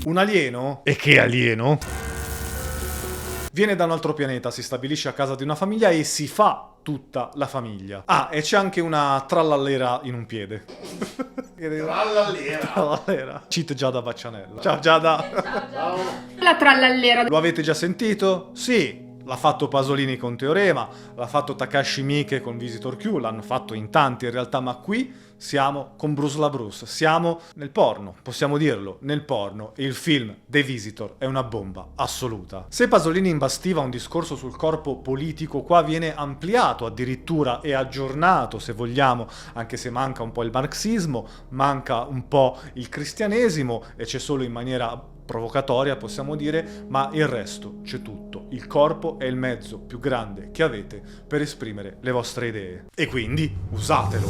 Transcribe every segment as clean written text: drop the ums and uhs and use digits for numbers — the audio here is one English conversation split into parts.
Un alieno? E che alieno? Viene da un altro pianeta, si stabilisce a casa di una famiglia e si fa tutta la famiglia. Ah, e c'è anche una trallallera in un piede. Trallallera. Cheat Giada Baccianella. Ciao Giada. Ciao. La trallallera. Lo avete già sentito? Sì. L'ha fatto Pasolini con Teorema, l'ha fatto Takashi Miike con Visitor Q, l'hanno fatto in tanti in realtà, ma qui siamo con LaBruce, siamo nel porno, possiamo dirlo, nel porno, e il film The Visitor è una bomba assoluta. Se Pasolini imbastiva un discorso sul corpo politico, qua viene ampliato addirittura e aggiornato, se vogliamo, anche se manca un po' il marxismo, manca un po' il cristianesimo e c'è solo in maniera provocatoria, possiamo dire, ma il resto c'è tutto. Il corpo è il mezzo più grande che avete per esprimere le vostre idee. E quindi usatelo!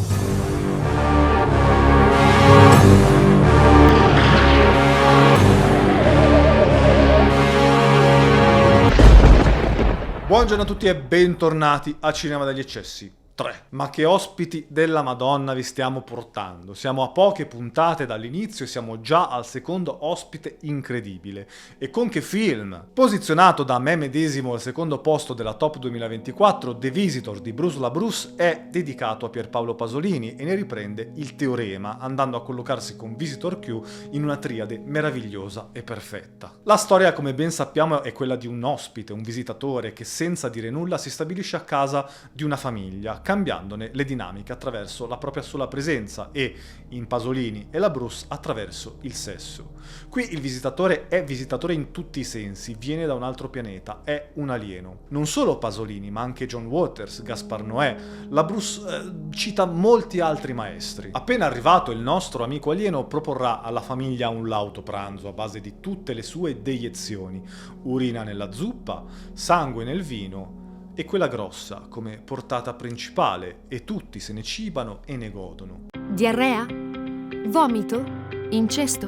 Buongiorno a tutti e bentornati a Cinema degli Eccessi 3. Ma che ospiti della Madonna vi stiamo portando? Siamo a poche puntate dall'inizio e siamo già al secondo ospite incredibile. E con che film? Posizionato da me medesimo al secondo posto della Top 2024, The Visitor di LaBruce è dedicato a Pierpaolo Pasolini e ne riprende il teorema, andando a collocarsi con Visitor Q in una triade meravigliosa e perfetta. La storia, come ben sappiamo, è quella di un ospite, un visitatore che senza dire nulla si stabilisce a casa di una famiglia, cambiandone le dinamiche attraverso la propria sola presenza e, in Pasolini e LaBruce, attraverso il sesso. Qui il visitatore è visitatore in tutti i sensi, viene da un altro pianeta, è un alieno. Non solo Pasolini, ma anche John Waters, Gaspar Noè, LaBruce cita molti altri maestri. Appena arrivato, il nostro amico alieno proporrà alla famiglia un lauto pranzo a base di tutte le sue deiezioni: urina nella zuppa, sangue nel vino e quella grossa come portata principale, e tutti se ne cibano e ne godono. Diarrea? Vomito? Incesto?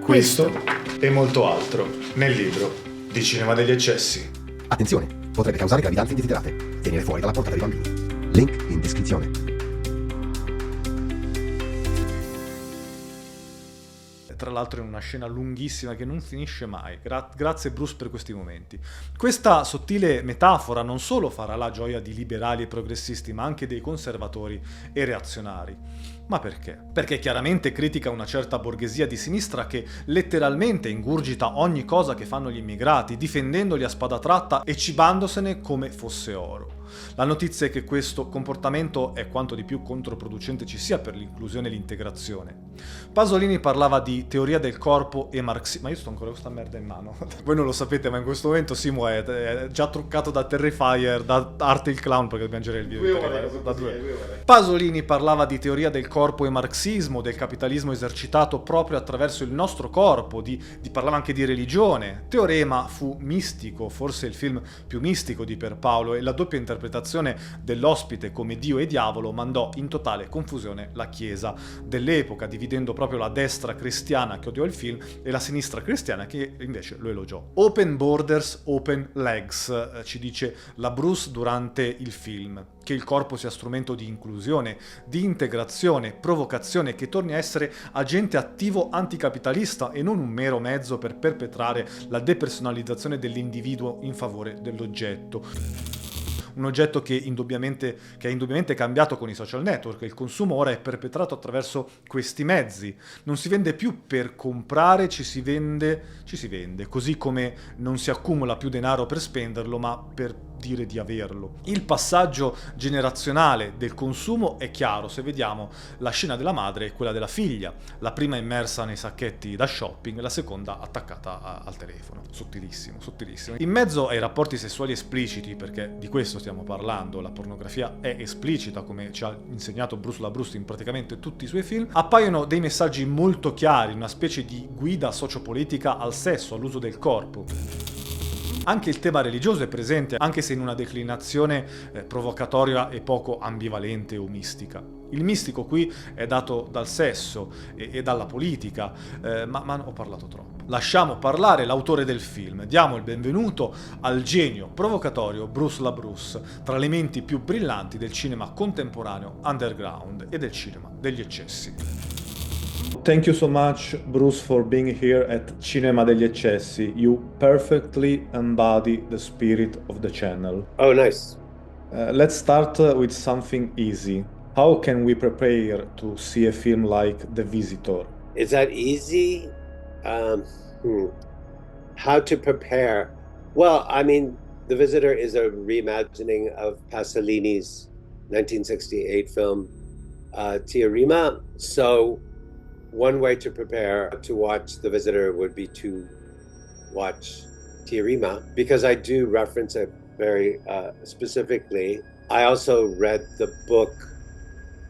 Questo e molto altro nel libro di Cinema degli Eccessi. Attenzione, potrebbe causare gravidanze indesiderate. Tenere fuori dalla portata dei bambini. Link in descrizione. Tra l'altro in una scena lunghissima che non finisce mai. Grazie Bruce per questi momenti. Questa sottile metafora non solo farà la gioia di liberali e progressisti, ma anche dei conservatori e reazionari. Ma perché? Perché chiaramente critica una certa borghesia di sinistra che letteralmente ingurgita ogni cosa che fanno gli immigrati, difendendoli a spada tratta e cibandosene come fosse oro. La notizia è che questo comportamento è quanto di più controproducente ci sia per l'inclusione e l'integrazione. Pasolini parlava di teoria del corpo e marxismo. Ma io sto ancora con questa merda in mano. Voi non lo sapete, ma in questo momento Simo è già truccato da Terrifier, da Arte il Clown, perché dobbiamo girare il video. Pasolini parlava di teoria del corpo e marxismo, del capitalismo esercitato proprio attraverso il nostro corpo, parlava anche di religione. Teorema fu mistico, forse il film più mistico di Pierpaolo, e la doppia interpretazione dell'ospite come Dio e Diavolo mandò in totale confusione la Chiesa dell'epoca, dividendo proprio la destra cristiana che odiò il film e la sinistra cristiana che invece lo elogiò. Open borders, open legs, ci dice LaBruce durante il film. Che il corpo sia strumento di inclusione, di integrazione, provocazione, che torni a essere agente attivo anticapitalista e non un mero mezzo per perpetrare la depersonalizzazione dell'individuo in favore dell'oggetto. Un oggetto che è indubbiamente cambiato con i social network. Il consumo ora è perpetrato attraverso questi mezzi. Non si vende più per comprare, ci si vende, così come non si accumula più denaro per spenderlo, ma per dire di averlo. Il passaggio generazionale del consumo è chiaro se vediamo la scena della madre e quella della figlia, la prima immersa nei sacchetti da shopping, la seconda attaccata al telefono. Sottilissimo. In mezzo ai rapporti sessuali espliciti, perché di questo stiamo parlando, la pornografia è esplicita, come ci ha insegnato LaBruce in praticamente tutti i suoi film, appaiono dei messaggi molto chiari, una specie di guida sociopolitica al sesso, all'uso del corpo. Anche il tema religioso è presente, anche se in una declinazione provocatoria e poco ambivalente o mistica. Il mistico qui è dato dal sesso e dalla politica, ma ho parlato troppo. Lasciamo parlare l'autore del film. Diamo il benvenuto al genio provocatorio LaBruce, tra le menti più brillanti del cinema contemporaneo underground e del cinema degli eccessi. thank you so much, Bruce, for being here at Cinema degli Eccessi. You perfectly embody the spirit of the channel. Oh, nice. Let's start with something easy. How can we prepare to see a film like The Visitor? Is that easy? Um, hmm. How to prepare? Well, I mean, The Visitor is a reimagining of Pasolini's 1968 film, Teorema. So one way to prepare to watch The Visitor would be to watch Teorema, because I do reference it very specifically. I also read the book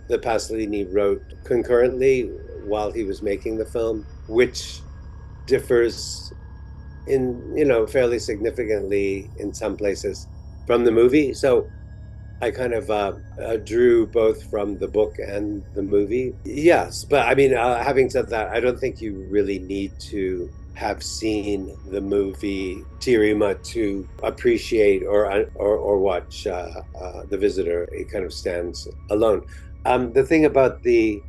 that Pasolini wrote concurrently while he was making the film, which differs in, fairly significantly in some places from the movie. So I kind of drew both from the book and the movie. Yes, but I mean, having said that, I don't think you really need to have seen the movie Teorema to appreciate or watch The Visitor. It kind of stands alone. The thing about the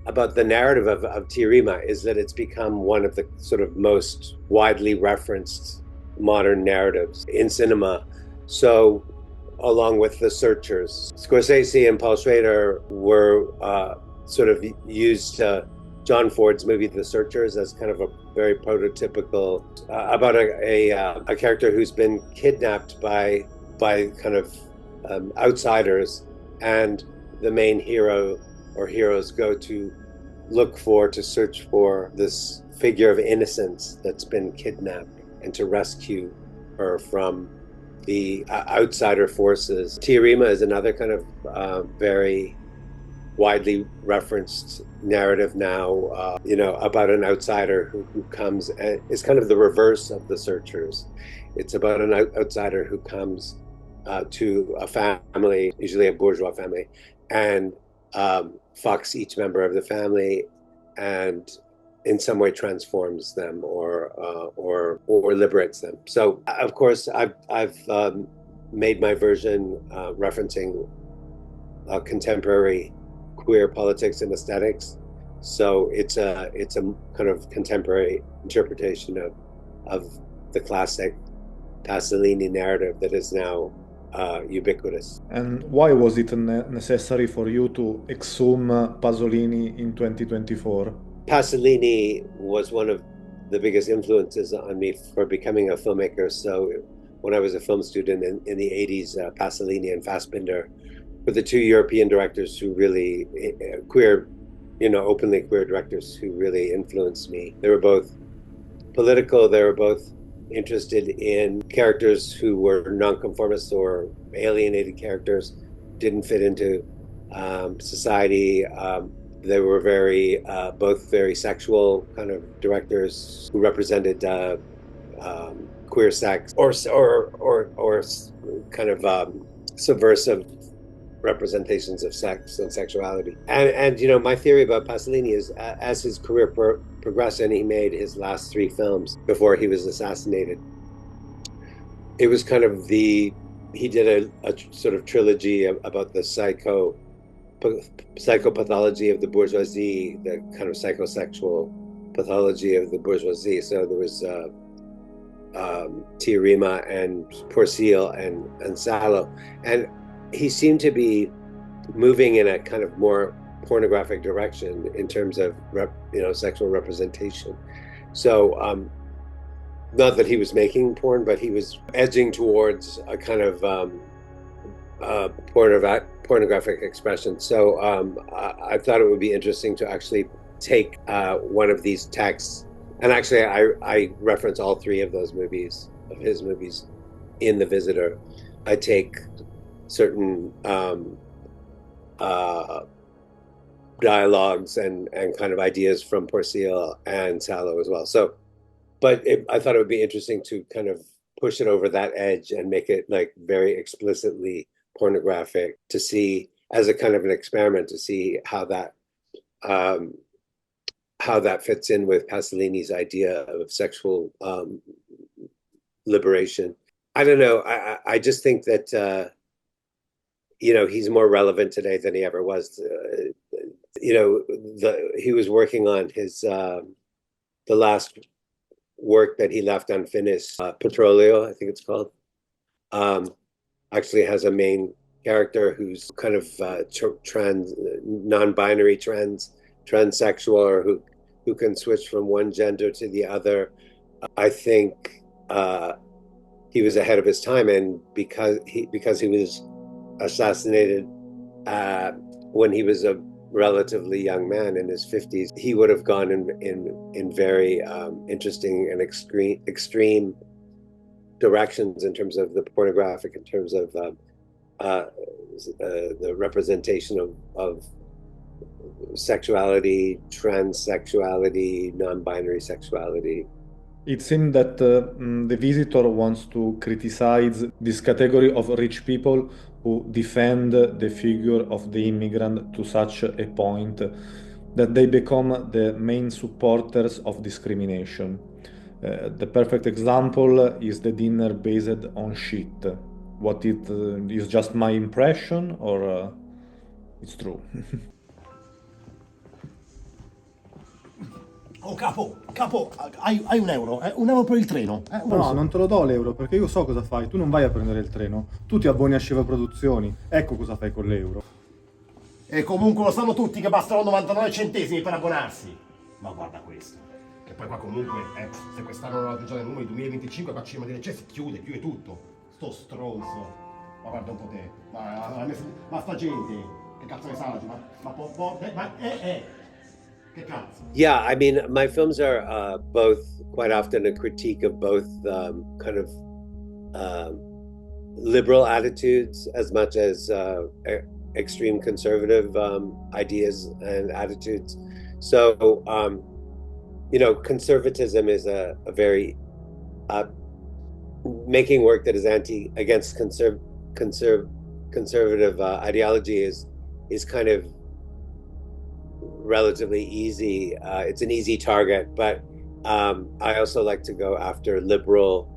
narrative of Teorema is that it's become one of the sort of most widely referenced modern narratives in cinema. So, along with The Searchers, Scorsese and Paul Schrader were sort of used John Ford's movie The Searchers as kind of a very prototypical about a character who's been kidnapped by kind of outsiders, and the main hero or heroes go to search for this figure of innocence that's been kidnapped and to rescue her from the outsider forces. Teorema is another kind of very widely referenced narrative now, about an outsider who comes, and it's kind of the reverse of The Searchers. It's about an outsider who comes to a family, usually a bourgeois family, and fucks each member of the family, and in some way transforms them or liberates them. So, of course, I've made my version referencing contemporary queer politics and aesthetics. So it's a kind of contemporary interpretation of the classic Pasolini narrative that is now ubiquitous. And why was it necessary for you to exhume Pasolini in 2024? Pasolini was one of the biggest influences on me for becoming a filmmaker. So when I was a film student in the 80s, Pasolini and Fassbinder were the two European directors who really, openly queer directors who really influenced me. They were both political, they were both interested in characters who were nonconformists or alienated characters, didn't fit into society. They were both very sexual kind of directors who represented queer sex or kind of subversive representations of sex and sexuality. And my theory about Pasolini is, as his career progressed and he made his last three films before he was assassinated, it was kind of he did a sort of trilogy about the psychopathology of the bourgeoisie, the kind of psychosexual pathology of the bourgeoisie. So there was Teorema and Porcile and Salo, and he seemed to be moving in a kind of more pornographic direction in terms of sexual representation. So not that he was making porn, but he was edging towards a kind of pornographic expression. So I thought it would be interesting to actually take one of these texts, and actually I reference all three of those movies, of his movies, in The Visitor. I take certain dialogues and kind of ideas from Porcile and Salo as well. So, but I thought it would be interesting to kind of push it over that edge and make it like very explicitly pornographic, to see, as a kind of an experiment, to see how that fits in with Pasolini's idea of sexual liberation. I don't know. I just think that he's more relevant today than he ever was. he was working on his the last work that he left unfinished, Petrolio, I think it's called. Actually has a main character who's kind of non-binary transsexual, or who can switch from one gender to the other. I think he was ahead of his time, and because he was assassinated when he was a relatively young man in his 50s, he would have gone in very interesting and extreme directions in terms of the pornographic, in terms of the representation of sexuality, transsexuality, non-binary sexuality. It seems that the visitor wants to criticize this category of rich people who defend the figure of the immigrant to such a point that they become the main supporters of discrimination. The perfect example is the dinner based on shit. What it is just my impression, or it's true? Oh capo, hai un euro? Un euro per il treno? No, non te lo do l'euro, perché io so cosa fai. Tu non vai a prendere il treno, tu ti abboni a ShivaProduzioni. Ecco cosa fai con l'euro. E comunque lo sanno tutti che bastano 99 centesimi per abbonarsi. Ma guarda questo. Che poi qua comunque, se quest'anno non raggiungiamo il numero 2025, qua cinema di Eccessi chiude tutto. Sto stronzo. Ma guarda un po' te. Ma sta gente, che cazzo ne sa? Yeah, I mean, my films are both quite often a critique of both kind of liberal attitudes as much as extreme conservative ideas and attitudes. So, conservatism is a very making work that is against conservative ideology is kind of relatively easy. It's an easy target, but I also like to go after liberal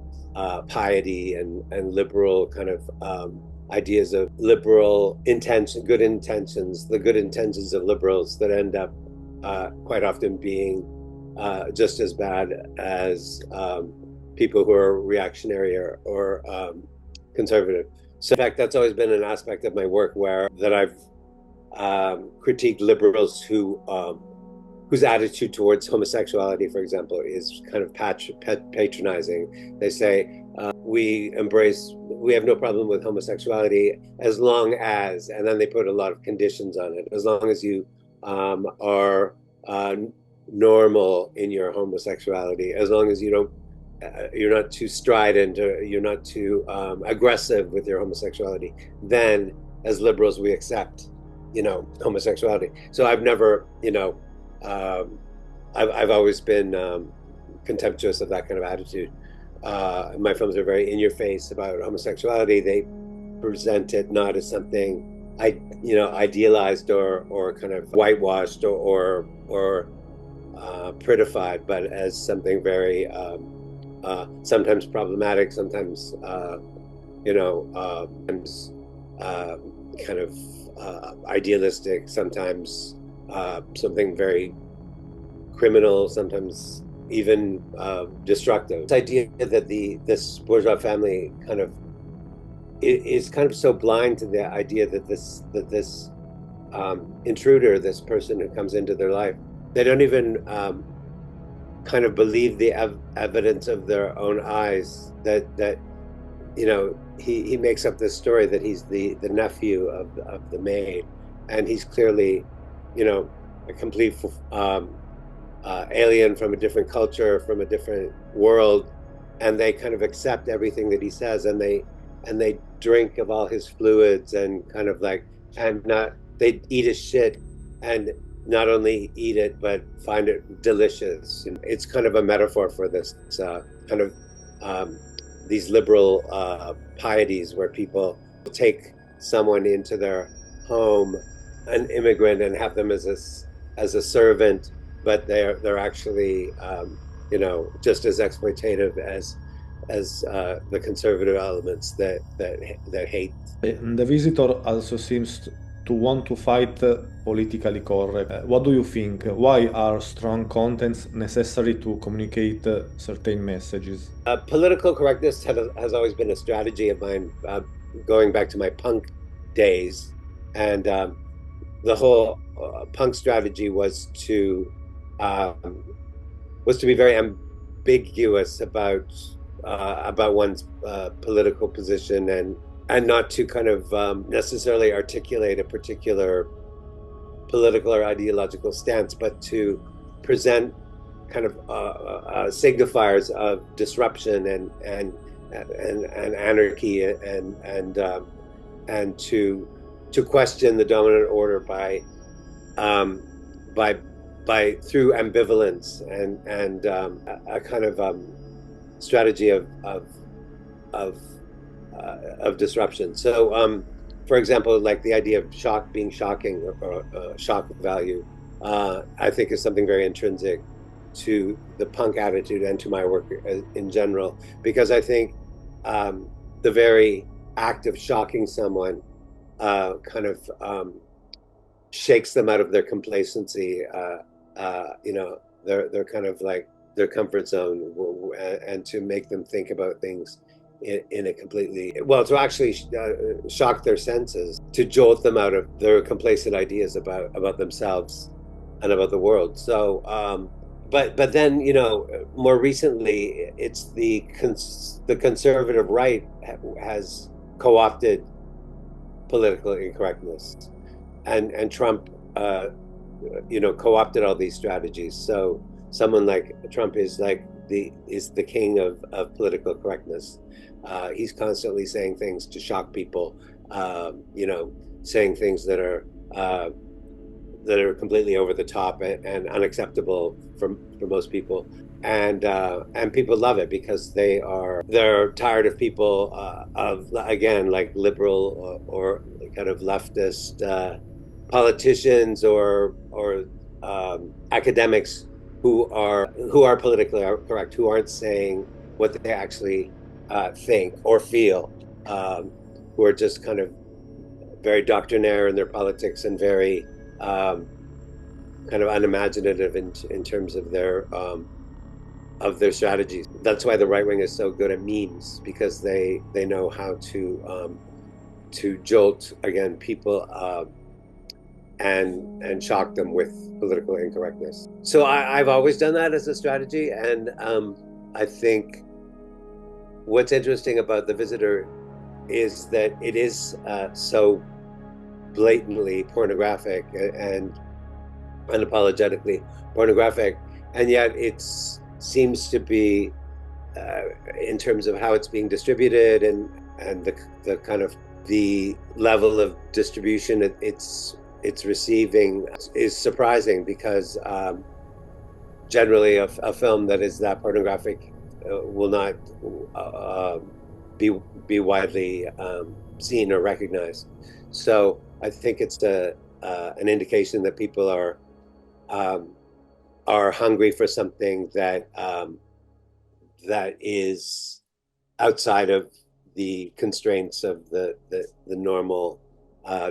piety and liberal kind of ideas of liberal intention, good intentions, the good intentions of liberals that end up quite often being just as bad as people who are reactionary or conservative. So in fact, that's always been an aspect of my work that I've critiqued liberals whose attitude towards homosexuality, for example, is kind of patronizing. They say, we have no problem with homosexuality as long as, and then they put a lot of conditions on it, as long as you are normal in your homosexuality, as long as you're not too strident, or you're not too aggressive with your homosexuality, then as liberals we accept homosexuality. So I've never, I've always been contemptuous of that kind of attitude. My films are very in your face about homosexuality. They present it not as something idealized or kind of whitewashed or prettified, but as something very sometimes problematic, sometimes kind of idealistic, sometimes something very criminal, sometimes even destructive. This idea that this bourgeois family kind of is kind of so blind to the idea that this intruder, this person who comes into their life, they don't even kind of believe the evidence of their own eyes that he makes up this story that he's the nephew of the maid, and he's clearly a complete alien from a different culture, from a different world, and they kind of accept everything that he says, and they drink of all his fluids, and kind of like, and they eat his shit, and not only eat it but find it delicious. It's kind of a metaphor for this kind of these liberal pieties where people take someone into their home, an immigrant, and have them as a servant, but they're actually just as exploitative as the conservative elements that hate. The visitor also seems to want to fight politically correct. What do you think? Why are strong contents necessary to communicate certain messages? Political correctness has always been a strategy of mine, going back to my punk days, and the whole punk strategy was to be very ambiguous about one's political position, and not to kind of necessarily articulate a particular political or ideological stance, but to present kind of signifiers of disruption and anarchy, and to question the dominant order by through ambivalence and a kind of strategy of disruption. So, for example, like the idea of shock being shocking, or shock value, I think is something very intrinsic to the punk attitude and to my work in general, because I think the very act of shocking someone kind of shakes them out of their complacency, they're kind of like their comfort zone, and to make them think about things in a completely, well, to actually shock their senses, to jolt them out of their complacent ideas about themselves and about the world. So but then, more recently, it's the conservative right has co-opted political incorrectness, and Trump co-opted all these strategies. So someone like Trump is the king of political correctness. He's constantly saying things to shock people, saying things that are completely over the top and unacceptable for most people, and people love it because they're tired of people of, again, like liberal or kind of leftist politicians or academics who are politically correct, who aren't saying what they actually think or feel, who are just kind of very doctrinaire in their politics and very kind of unimaginative in terms of their strategies. That's why the right wing is so good at memes, because they know how to jolt, again, people and shock them with political incorrectness. So I've always done that as a strategy, and I think what's interesting about The Visitor is that it is so blatantly pornographic and unapologetically pornographic, and yet it seems to be, in terms of how it's being distributed and the kind of the level of distribution it's receiving, is surprising, because generally a film that is that pornographic will not be widely seen or recognized. So I think it's an indication that people are hungry for something that is outside of the constraints of the normal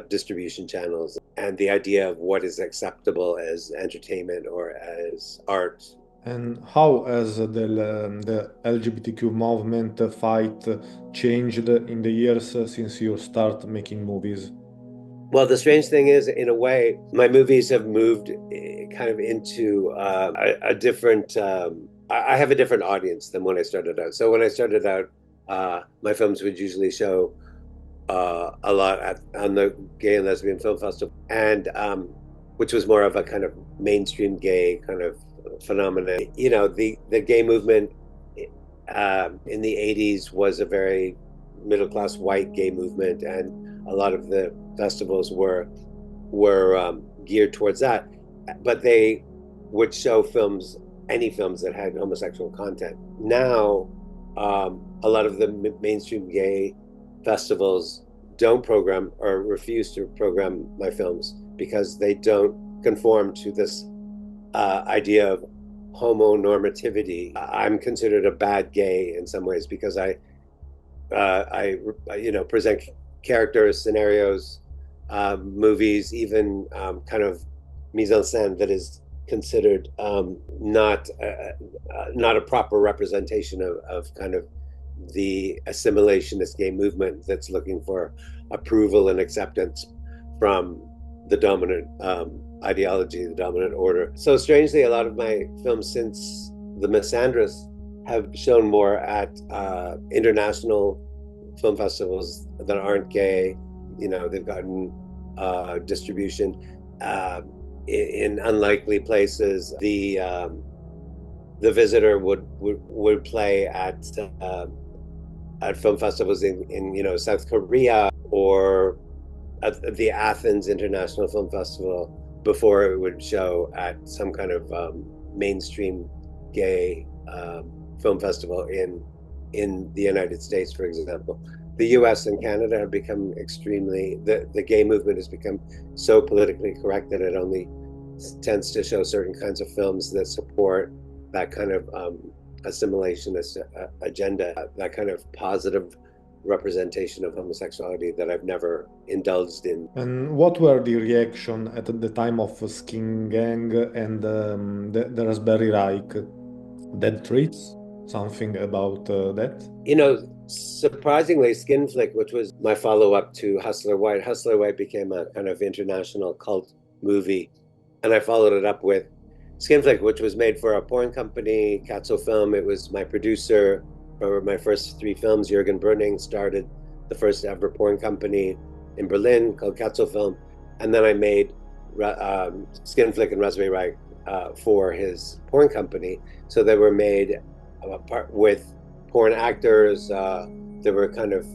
distribution channels, and the idea of what is acceptable as entertainment or as art. And how has the LGBTQ movement fight changed in the years since you start making movies? Well, the strange thing is, in a way, my movies have moved kind of into a different, I have a different audience than when I started out. So when I started out, my films would usually show a lot on the Gay and Lesbian Film Festival, and which was more of a kind of mainstream gay kind of phenomenon. The gay movement in the 80s was a very middle-class white gay movement, and a lot of the festivals were geared towards that, but they would show any films that had homosexual content. Now, a lot of the mainstream gay festivals don't program or refuse to program my films because they don't conform to this idea of homonormativity. I'm considered a bad gay in some ways because I present characters, scenarios movies, even kind of mise en scène that is considered not a proper representation of kind of the assimilationist gay movement that's looking for approval and acceptance from the dominant ideology, the dominant order. So strangely, a lot of my films since the Misandrous have shown more at international film festivals that aren't gay. You know, they've gotten distribution in unlikely places. The Visitor would play at film festivals in you know, South Korea, or at the Athens International Film Festival before it would show at some kind of mainstream gay film festival in the United States, for example. The US and Canada have become extremely, the gay movement has become so politically correct that it only tends to show certain kinds of films that support that kind of assimilationist agenda, that kind of positive representation of homosexuality that I've never indulged in. And what were the reaction at the time of Skin Gang and the Raspberry Reich? Dead Treats? Something about that? You know, surprisingly, Skin Flick, which was my follow-up to Hustler White, Hustler White became a kind of international cult movie, and I followed it up with Skin Flick, which was made for a porn company, Katzo Film. It was my producer for my first 3 films. Jürgen Brunning started the first ever porn company in Berlin called Katzo Film, and then I made Skin Flick and Raspberry Reich for his porn company. So they were made with porn actors. They were kind of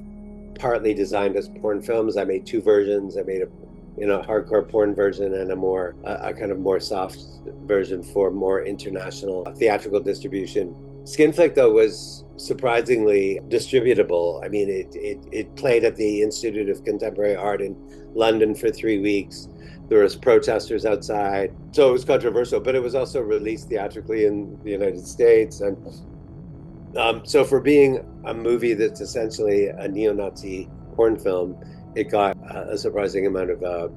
partly designed as porn films. I made 2 versions. I made a hardcore porn version and a kind of more soft version for more international theatrical distribution. Skin Flick, though, was surprisingly distributable. I mean, it played at the Institute of Contemporary Art in London for 3 weeks. There was protesters outside, so it was controversial, but it was also released theatrically in the United States. And so for being a movie that's essentially a neo-Nazi porn film, it got a surprising amount of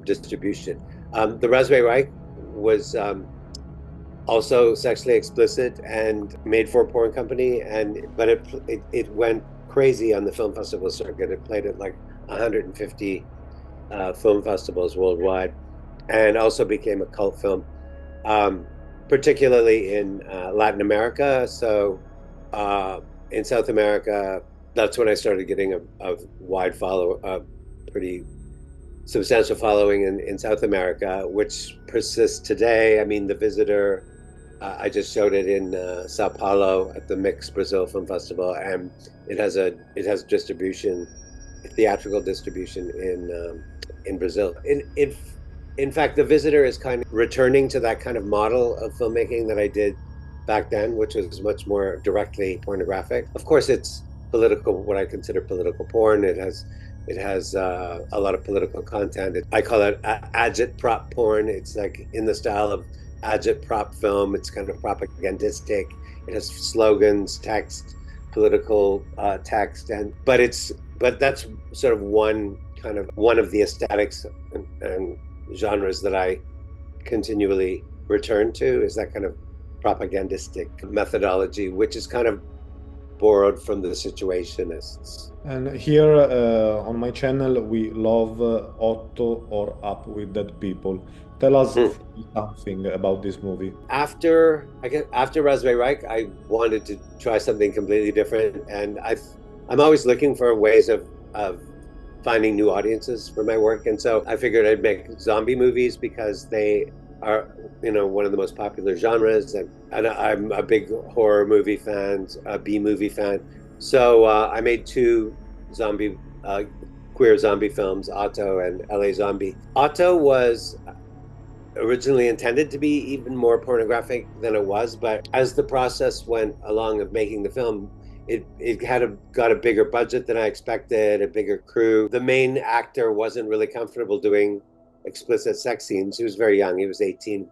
distribution. The Raspberry Reich was also sexually explicit and made for a porn company, but it went crazy on the film festival circuit. It played at like 150 film festivals worldwide, and also became a cult film, particularly in Latin America. So in South America, that's when I started getting a wide pretty substantial following in South America, which persists today. I mean, The Visitor, I just showed it in Sao Paulo at the Mix Brazil Film Festival, and it has distribution, theatrical distribution in Brazil. In fact, The Visitor is kind of returning to that kind of model of filmmaking that I did back then, which was much more directly pornographic. Of course, it's political, what I consider political porn. It has a lot of political content. I call it agitprop porn. It's like in the style of agitprop film. It's kind of propagandistic. It has slogans, text, political text, but that's sort of one of the aesthetics and genres that I continually return to, is that kind of propagandistic methodology, which is kind of borrowed from the situationists. And here on my channel, we love Otto or Up with Dead People. Tell us something about this movie. After Raspberry Reich, I wanted to try something completely different, and I'm always looking for ways of finding new audiences for my work, and so I figured I'd make zombie movies because they are, one of the most popular genres, and I'm a big horror movie fan, a B movie fan. So I made 2 queer zombie films, Otto and LA Zombie. Otto was originally intended to be even more pornographic than it was, but as the process went along of making the film, it got a bigger budget than I expected, a bigger crew. The main actor wasn't really comfortable doing explicit sex scenes. He was very young. He was 18,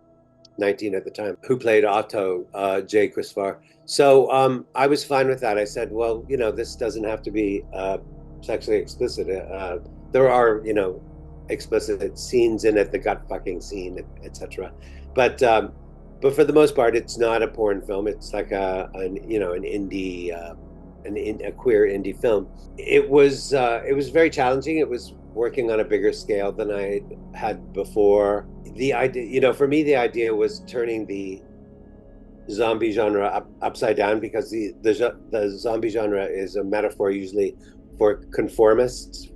19 at the time, who played Otto, Jay Chrisvar. So I was fine with that. I said, well, this doesn't have to be sexually explicit. There are, explicit scenes in it, the gut fucking scene, etc. But for the most part, it's not a porn film. It's like an indie, a queer indie film. It was very challenging. It was working on a bigger scale than I had before. The idea, for me, the idea was turning the zombie genre upside down, because the zombie genre is a metaphor usually for conformists,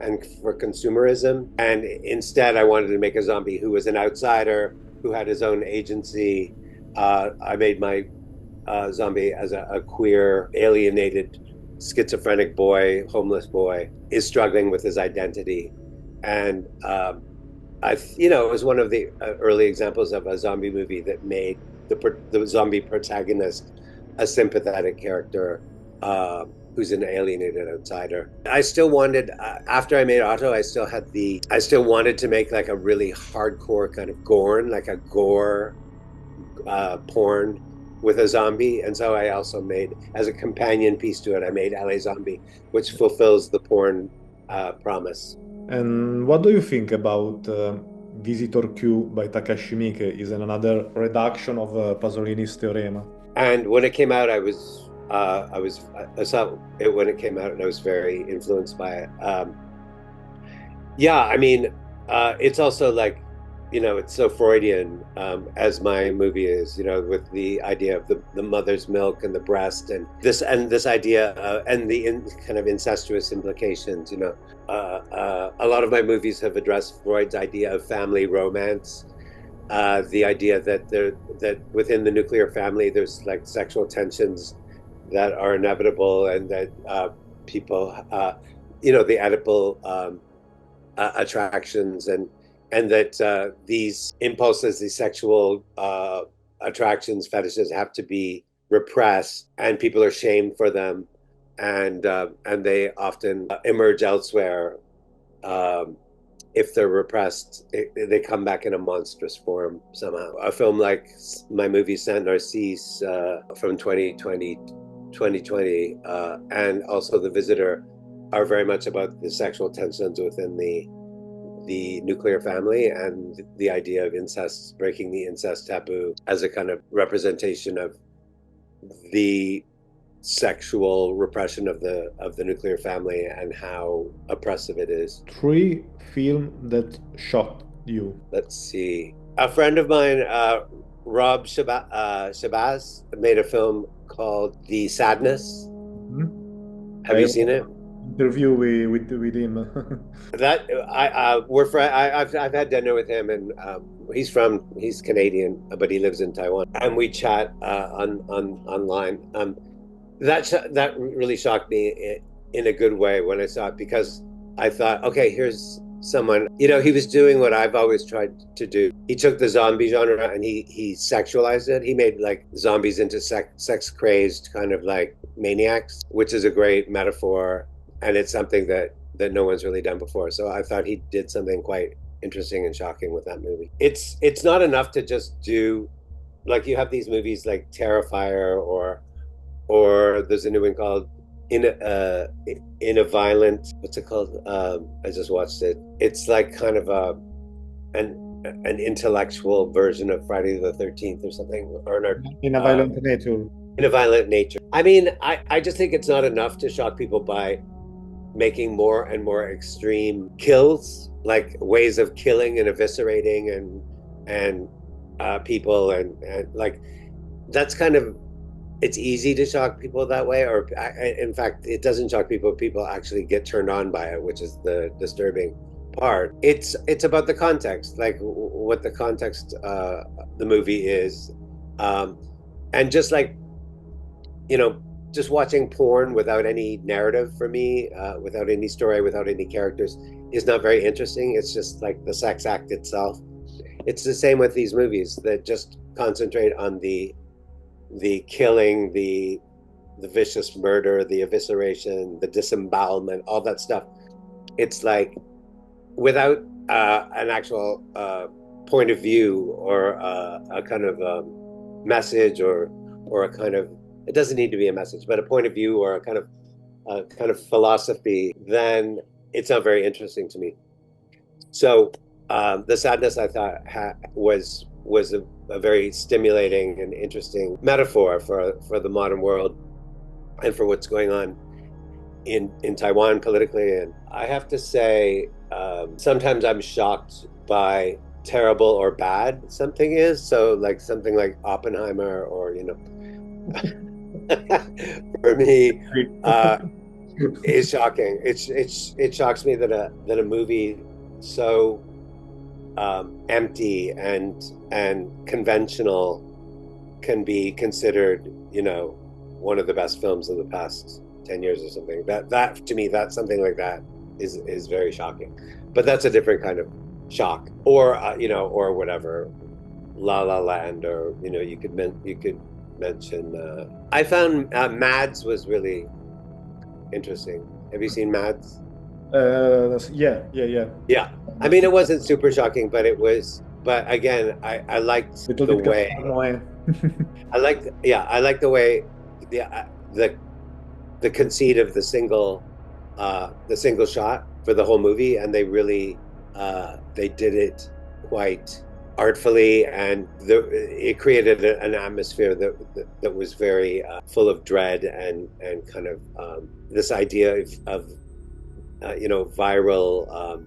and for consumerism. And instead, I wanted to make a zombie who was an outsider, who had his own agency. I made my zombie as a queer, alienated, schizophrenic boy, homeless boy, is struggling with his identity. And it was one of the early examples of a zombie movie that made the zombie protagonist a sympathetic character who's an alienated outsider. I still wanted, after I made Otto, I still wanted to make like a really hardcore kind of gore, like a gore porn with a zombie. And so I also made, as a companion piece to it, I made LA Zombie, which fulfills the porn promise. And what do you think about Visitor Q by Takashi Miike? Is another reduction of Pasolini's Teorema. And when it came out, I saw it when it came out, and I was very influenced by it. It's also like, it's so Freudian, as my movie is, with the idea of the mother's milk and the breast, and this idea and the kind of incestuous implications. A lot of my movies have addressed Freud's idea of family romance, the idea that within the nuclear family there's like sexual tensions that are inevitable, and that people, the Oedipal attractions, and that these impulses, these sexual attractions, fetishes, have to be repressed, and people are shamed for them, and they often emerge elsewhere. If they're repressed, they come back in a monstrous form somehow. A film like my movie Saint Narcisse from 2020, and also The Visitor are very much about the sexual tensions within the nuclear family, and the idea of incest, breaking the incest taboo as a kind of representation of the sexual repression of the nuclear family and how oppressive it is. 3 films that shocked you. Let's see. A friend of mine, Rob Shabazz, made a film called The Sadness. Mm-hmm. Have you seen it? Interview with him. That I've had dinner with him, and he's Canadian, but he lives in Taiwan, and we chat online. That really shocked me in a good way when I saw it, because I thought, okay, here's someone, he was doing what I've always tried to do. He took the zombie genre and he sexualized it. He made like zombies into sex crazed kind of like maniacs, which is a great metaphor, and it's something that no one's really done before. So I thought he did something quite interesting and shocking with that movie. It's not enough to just do, like, you have these movies like Terrifier, or there's a new one called in a violent, what's it called? I just watched it. It's like kind of an intellectual version of Friday the 13th or something, or In a Violent Nature. In a Violent Nature. I mean, I just think it's not enough to shock people by making more and more extreme kills, like ways of killing and eviscerating and people, and like, that's kind of, it's easy to shock people that way, or in fact, it doesn't shock people. People actually get turned on by it, which is the disturbing part. It's about the context, like what the context the movie is, and just like, just watching porn without any narrative for me, without any story, without any characters, is not very interesting. It's just like the sex act itself. It's the same with these movies that just concentrate on the killing, the vicious murder, the evisceration, the disembowelment, all that stuff. It's like, without an actual point of view, or a kind of message, or a kind of, it doesn't need to be a message, but a point of view, or a kind of philosophy, then it's not very interesting to me. So the sadness I thought was a very stimulating and interesting metaphor for the modern world and for what's going on in Taiwan politically. And I have to say, sometimes I'm shocked by terrible or bad something is. So like something like Oppenheimer, or for me, is shocking. It shocks me that a movie so empty and conventional can be considered, one of the best films of the past 10 years or something. That to me, that something like that is very shocking. But that's a different kind of shock. Or or whatever, La La Land, or you could mention. I found Mads was really interesting. Have you seen Mads? Yeah. Yeah. I mean, it wasn't super shocking, but it was. But again, I liked the way. I liked the way the conceit of the single shot for the whole movie, and they really they did it quite artfully, and it created an atmosphere that was very full of dread and kind of this idea of viral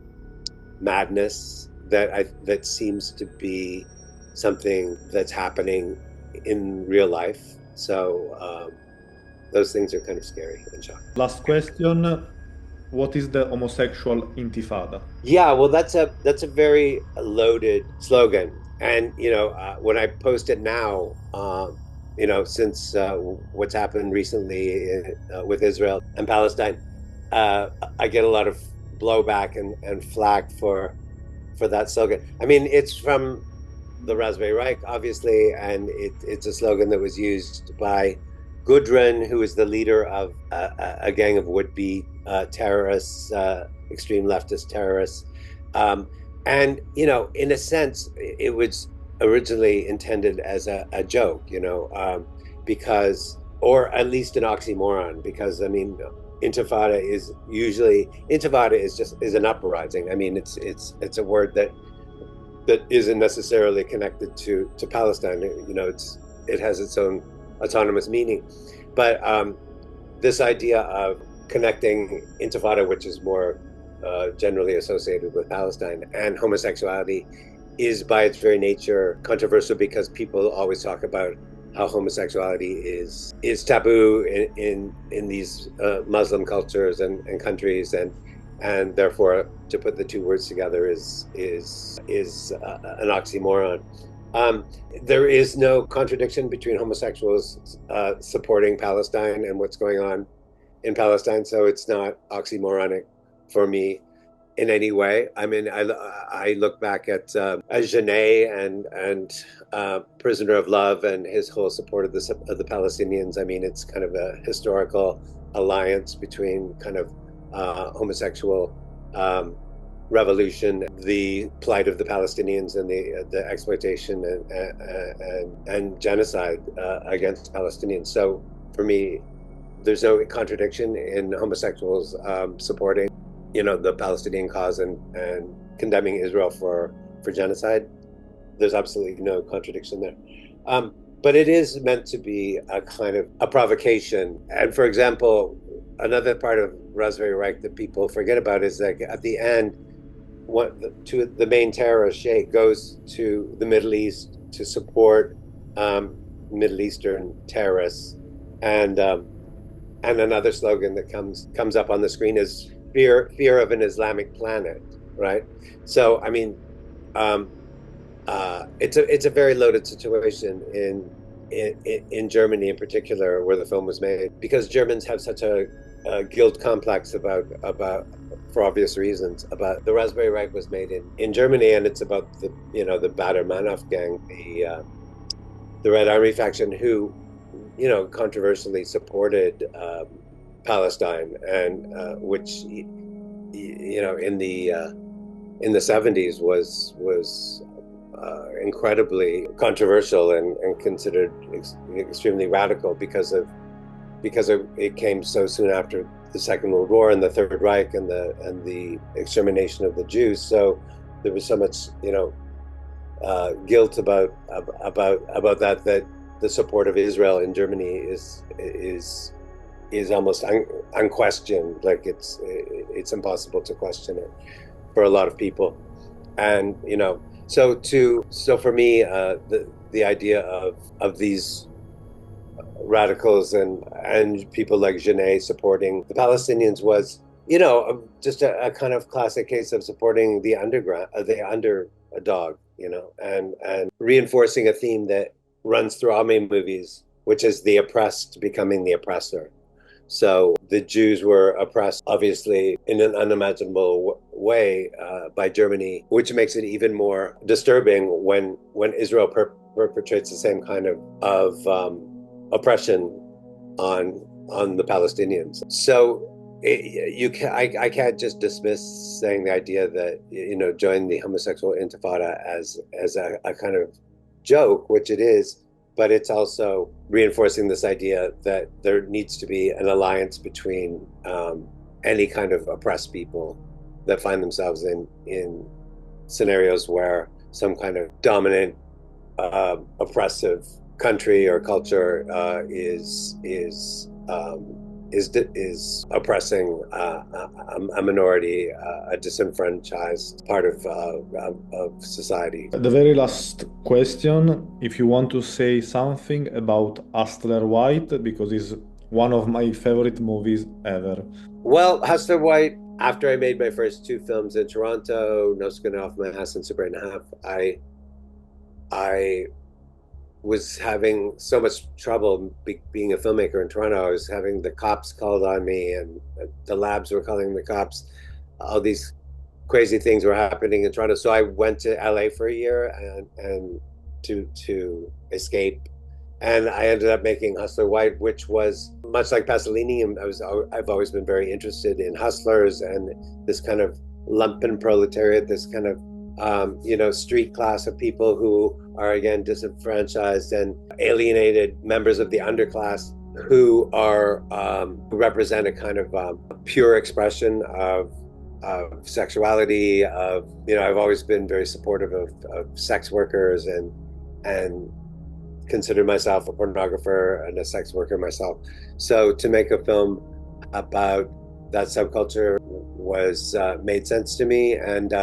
madness that seems to be something that's happening in real life. So those things are kind of scary and shocking. Last question. What is the homosexual intifada? Yeah, well, that's a very loaded slogan, and when I post it now, since what's happened recently with Israel and Palestine, I get a lot of blowback and flack for that slogan. I mean, it's from the Raspberry Reich, obviously, and it's a slogan that was used by Gudrun, who is the leader of a gang of would-be terrorists, extreme leftist terrorists. And, in a sense, it was originally intended as a joke, because, or at least an oxymoron, because, I mean, Intifada is an uprising. I mean, it's a word that isn't necessarily connected to Palestine. It has its own autonomous meaning, but this idea of connecting Intifada, which is more generally associated with Palestine, and homosexuality is by its very nature controversial, because people always talk about how homosexuality is taboo in these Muslim cultures and countries, and therefore to put the two words together is an oxymoron. There is no contradiction between homosexuals supporting Palestine and what's going on in Palestine, so it's not oxymoronic for me in any way. I mean, I look back at Genet and Prisoner of Love and his whole support of the Palestinians. I mean, it's kind of a historical alliance between kind of homosexual revolution, the plight of the Palestinians, and the exploitation and genocide against Palestinians. So for me, there's no contradiction in homosexuals supporting, the Palestinian cause and condemning Israel for genocide. There's absolutely no contradiction there. But it is meant to be a kind of a provocation. And for example, another part of Raspberry Reich that people forget about is that at the end, the main terrorist sheikh goes to the Middle East to support Middle Eastern terrorists, and another slogan that comes up on the screen is fear of an Islamic planet, right? So I mean, it's a very loaded situation in Germany in particular, where the film was made, because Germans have such a guilt complex about for obvious reasons, about the Raspberry Reich was made in Germany, and it's about the Bader Meinhof gang, the Red Army faction, who controversially supported Palestine, and which in the 70s was incredibly controversial and considered extremely radical because it came so soon after the Second World War and the Third Reich and the extermination of the Jews. So there was so much, guilt about that the support of Israel in Germany is almost unquestioned. Like it's impossible to question it for a lot of people, and so for me, the idea of these radicals and people like Genet supporting the Palestinians was, just a kind of classic case of supporting the underdog, and reinforcing a theme that runs through all my movies, which is the oppressed becoming the oppressor. So the Jews were oppressed, obviously, in an unimaginable way by Germany, which makes it even more disturbing when Israel perpetrates the same kind of oppression on the Palestinians. So I can't just dismiss saying the idea that join the homosexual intifada as a kind of joke, which it is, but it's also reinforcing this idea that there needs to be an alliance between any kind of oppressed people that find themselves in scenarios where some kind of dominant oppressive country or culture is oppressing a minority, a disenfranchised part of society. The very last question, if you want to say something about Hustler White, because it's one of my favorite movies ever. Well, Hustler White, after I made my first two films in Toronto, No Skin Off My Ass and Super 8.5, I was having so much trouble being a filmmaker in Toronto. I was having the cops called on me, and the labs were calling the cops. All these crazy things were happening in Toronto. So I went to LA for a year and to escape. And I ended up making Hustler White, which was much like Pasolini. And I've always been very interested in hustlers and this kind of lumpen proletariat, this kind of street class of people who are, again, disenfranchised and alienated members of the underclass who are who represent a kind of pure expression of sexuality. I've always been very supportive of sex workers and consider myself a pornographer and a sex worker myself. So to make a film about that subculture was made sense to me. And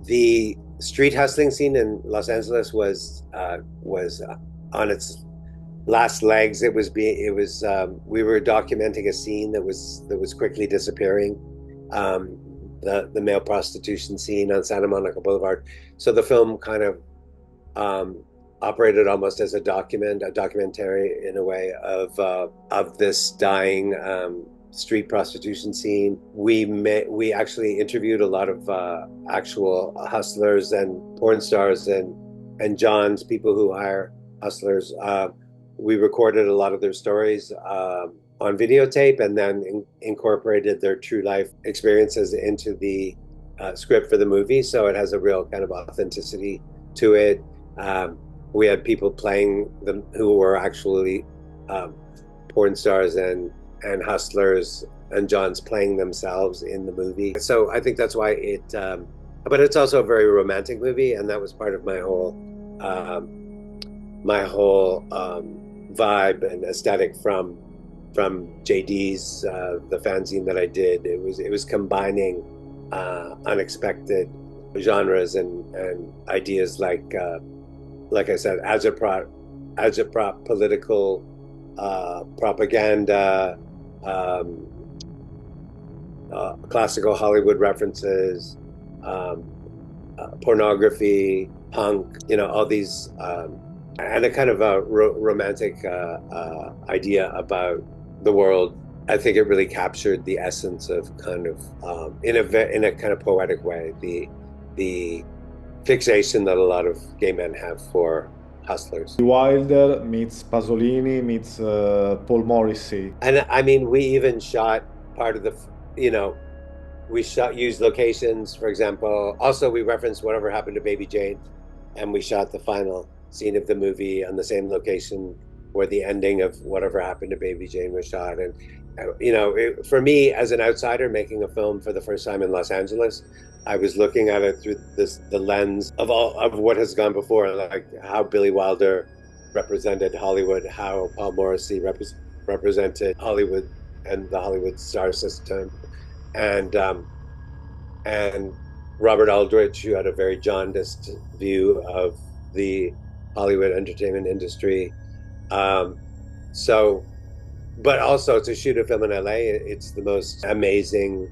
the street hustling scene in Los Angeles was on its last legs. We were documenting a scene that was quickly disappearing, the male prostitution scene on Santa Monica Boulevard. So the film kind of operated almost as a documentary in a way of this dying street prostitution scene. We actually interviewed a lot of actual hustlers and porn stars and Johns, people who hire hustlers. We recorded a lot of their stories on videotape and then incorporated their true life experiences into the script for the movie. So it has a real kind of authenticity to it. We had people playing them who were actually porn stars and hustlers and Johns playing themselves in the movie. So I think that's why but it's also a very romantic movie, and that was part of my whole vibe and aesthetic from JD's, the fanzine that I did. It was combining unexpected genres and ideas like I said, agitprop political propaganda, classical Hollywood references, pornography, punk, all these, and a kind of a romantic idea about the world. I think it really captured the essence of kind of, in a kind of poetic way, the fixation that a lot of gay men have for hustlers. Wilder meets Pasolini meets Paul Morrissey. And I mean, we even shot part of the, used locations, for example. Also, we referenced Whatever Happened to Baby Jane, and we shot the final scene of the movie on the same location where the ending of Whatever Happened to Baby Jane was shot. And you know, for me as an outsider making a film for the first time in Los Angeles, I was looking at it through the lens of what has gone before, like how Billy Wilder represented Hollywood, how Paul Morrissey represented Hollywood and the Hollywood star system, and Robert Aldrich, who had a very jaundiced view of the Hollywood entertainment industry. But also to shoot a film in LA, it's the most amazing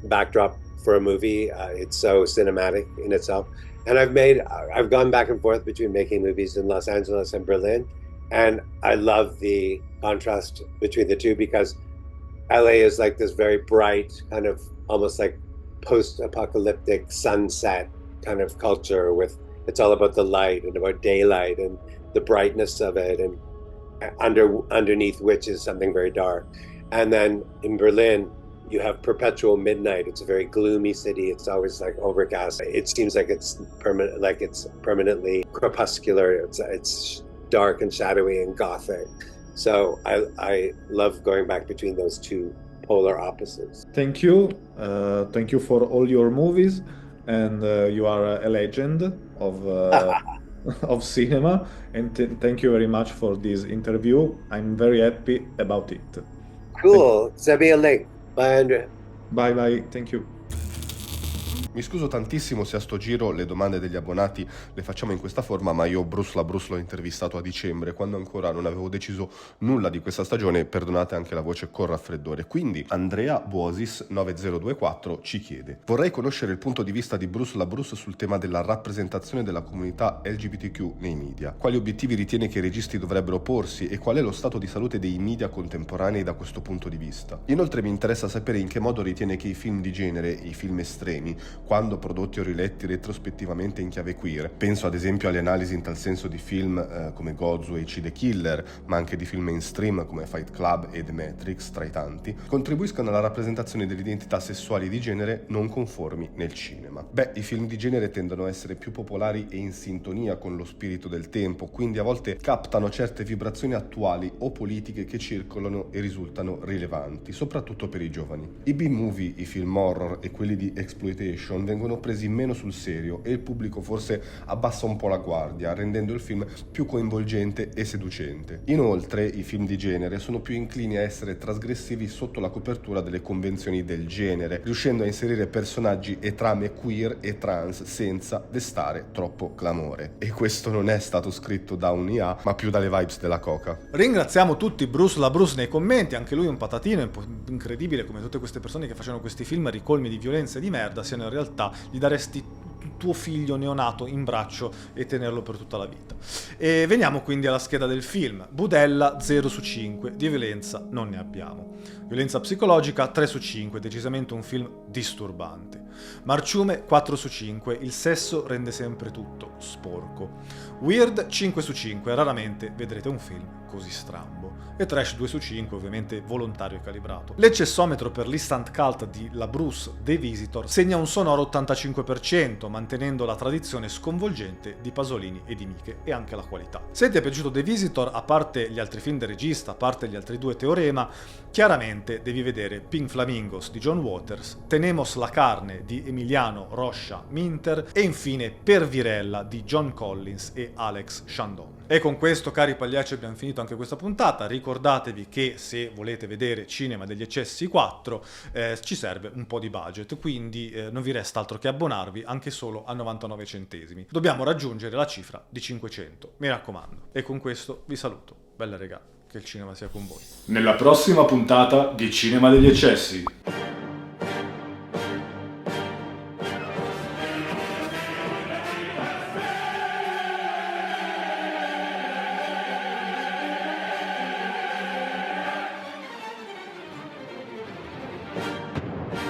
backdrop for a movie. It's so cinematic in itself. And I've gone back and forth between making movies in Los Angeles and Berlin. And I love the contrast between the two, because LA is like this very bright, kind of almost like post-apocalyptic sunset kind of culture it's all about the light and about daylight and the brightness of it, and underneath which is something very dark. And then in Berlin, you have perpetual midnight. It's a very gloomy city. It's always like overcast. It seems like it's permanently crepuscular. It's dark and shadowy and gothic. So I love going back between those two polar opposites. Thank you. Thank you for all your movies, and you are a legend of cinema. And thank you very much for this interview. I'm very happy about it. Cool. Send me a link. Bye, Andrea. Bye bye. Thank you. Mi scuso tantissimo se a sto giro le domande degli abbonati le facciamo in questa forma, ma io LaBruce l'ho intervistato a dicembre, quando ancora non avevo deciso nulla di questa stagione, perdonate anche la voce con raffreddore. Quindi Andrea Buosis 9024 ci chiede: vorrei conoscere il punto di vista di LaBruce sul tema della rappresentazione della comunità LGBTQ nei media. Quali obiettivi ritiene che i registi dovrebbero porsi e qual è lo stato di salute dei media contemporanei da questo punto di vista? Inoltre mi interessa sapere in che modo ritiene che i film di genere, i film estremi, quando prodotti o riletti retrospettivamente in chiave queer, penso ad esempio alle analisi in tal senso di film come Gozu e The Killer, ma anche di film mainstream come Fight Club e The Matrix, tra i tanti, contribuiscono alla rappresentazione delle identità sessuali di genere non conformi nel cinema. Beh, i film di genere tendono a essere più popolari e in sintonia con lo spirito del tempo, quindi a volte captano certe vibrazioni attuali o politiche che circolano e risultano rilevanti, soprattutto per i giovani. I B-movie, i film horror e quelli di exploitation vengono presi meno sul serio e il pubblico forse abbassa un po' la guardia, rendendo il film più coinvolgente e seducente. Inoltre, i film di genere sono più inclini a essere trasgressivi sotto la copertura delle convenzioni del genere, riuscendo a inserire personaggi e trame queer e trans senza destare troppo clamore. E questo non è stato scritto da un IA, ma più dalle vibes della coca. Ringraziamo tutti LaBruce nei commenti, anche lui è un patatino, incredibile come tutte queste persone che facevano questi film ricolmi di violenza e di merda siano in realtà gli daresti tuo figlio neonato in braccio e tenerlo per tutta la vita. E veniamo quindi alla scheda del film. Budella 0 su 5, di violenza non ne abbiamo. Violenza psicologica 3 su 5, decisamente un film disturbante. Marciume 4 su 5, il sesso rende sempre tutto sporco. Weird 5 su 5, raramente vedrete un film così strambo. E Trash 2 su 5, ovviamente volontario e calibrato. L'eccessometro per l'instant cult di LaBruce, The Visitor, segna un sonoro 85%, mantenendo la tradizione sconvolgente di Pasolini e di Miche, e anche la qualità. Se ti è piaciuto The Visitor, a parte gli altri film del regista, a parte gli altri due Teorema, chiaramente devi vedere Pink Flamingos di John Waters, Tenemos la carne di Emiliano Rocha Minter e infine Per Virella di John Collins e Alex Chandon. E con questo, cari pagliacci, abbiamo finito anche questa puntata. Ricordatevi che se volete vedere Cinema degli Eccessi 4 ci serve un po' di budget, quindi non vi resta altro che abbonarvi anche solo a 99 centesimi. Dobbiamo raggiungere la cifra di 500, mi raccomando. E con questo vi saluto. Bella regà, che il cinema sia con voi. Nella prossima puntata di Cinema degli Eccessi.